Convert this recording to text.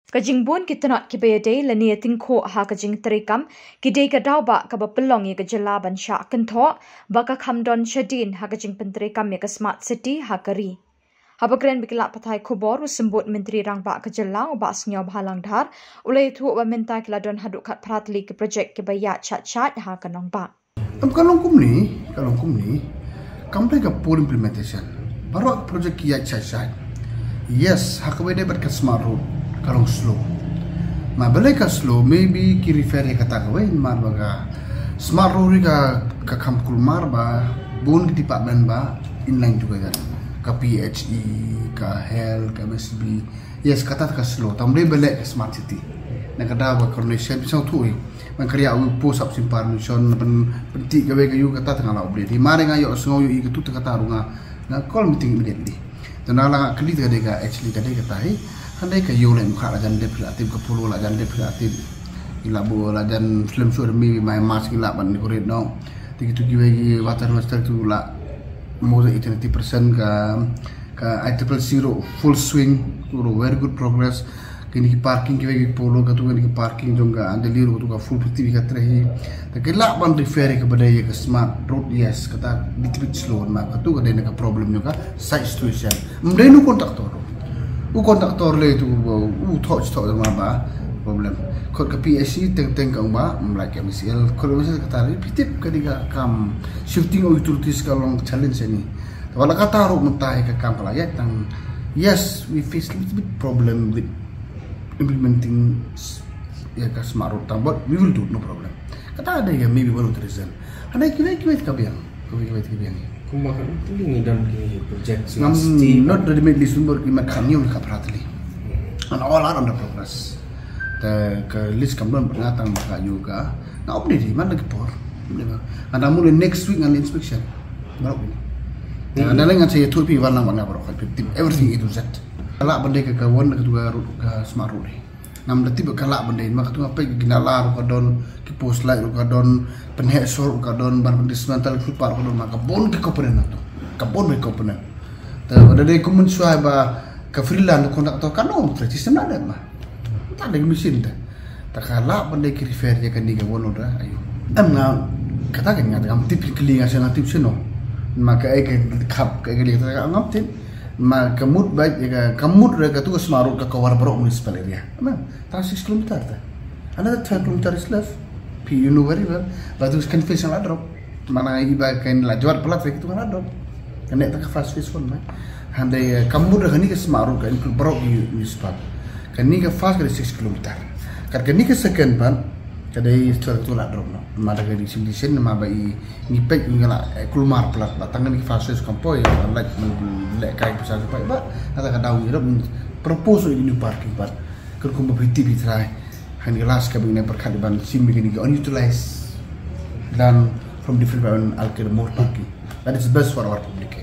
Kajing bun kita nak kibede lani tingko ha kajing terikam kidei kadau ba ka pelong ye kejela ban sha kentho ba ka khamdon shadin ha kajing penterikam ye ke smart city ha kari. Haba kren bikila patai khobor sembut menteri rang ba kejela ba snyo bhalang dhar ulai thu ba mentai kladon haduk khat pratli ke project ke baya chat ha kanong ba. Kalong kumni complete ka full implementation. Baru project kiat chat. Yes, hakabede ber ka smart road. Kalong slow. Ma balai ka slow maybe ki refer ya kata ka wain mar baga smart road ka kamkul mar ba bun ki department ba inline juga kan. Ka PHE, ka health, ka MSB. Yes, kata ka slow. Tamre balai smart city. Na kada ba coordination pisau tu man karya u post up simpar mission penting gawe kayu kata tengah la obli. Di mare ngayo sengoyo i ketu kata runga na call meeting immediately. Tanala kali ka actually kata handai ka yo le mukha lajan de kreatif ka pulu lajan de kreatif ila bo lajan film show mi mai mas ila ban ko red no tigitu giwe water master tu la more than 80% ka ICCC full swing very good progress kini parking giwe polo ka tu kini parking jonga andeliru tu ka full putih ka trehi ta kila ban refer ka badai ka smart road yes kata bit slow ma ka tu ka de ka problem nyoka side situation mdenu kontraktor kontraktor le tu touch ba problem kod ka PSC teng kang ba like MCL kod mesti kata repeated kadiga kam shifting of utilities kalong challenge ni wala kata ro mentah ka kam pala tang yes we face little bit problem with implementing ya ka smart road but we will do no problem kata ada ya maybe one of the reason ana kira ka biang Kumakan itu ni dalam project not ready made sumber kimat kami ka pratli and all are under progress the list kamban pengatang maka juga na update mana ke por ada mulai next week an inspection baru ini ada lagi saya tu pi warna baru everything itu set kalau benda ke kawan ke juga ke smart road nam dati bakala benda maka tu apa ginala ro kadon ki post like ro kadon penhek sor ro kadon bar dismantle ku par kadon maka bon ke komponen tu kabon ke komponen ta ada de kumun suai ba ka freelance kontraktor kanu sistem ada mah tak ada mesin ta ta kala benda ki refer ya kan ni wono da ayo amna kata kan ngata am typically ngasa ngatim sino maka ai ke kap ke geli ta ngaptin ma kamut baik ya kamut reka tu smarut ka kawar bro municipal area nah 6 km ta another 10 km is left you know very well but us confession la drop mana iba kain la jawar plat itu kan drop kan tak fast face one man handai kamut reka ni ka smarut ka bro municipal kan ni ka fast ka 6 km kan ni ka second ban kadai store tu la drop no mada ka distribution ma bai ni pek ngala kulmar plat tangan ni fast face kampo ya like lek kai pasal supaya ba kata ka daw irap propose ini parking part ker ko mabiti bitrai han gelas ka bine perkhadiban sim begini unutilized dan from different alkir more parking that is best for our public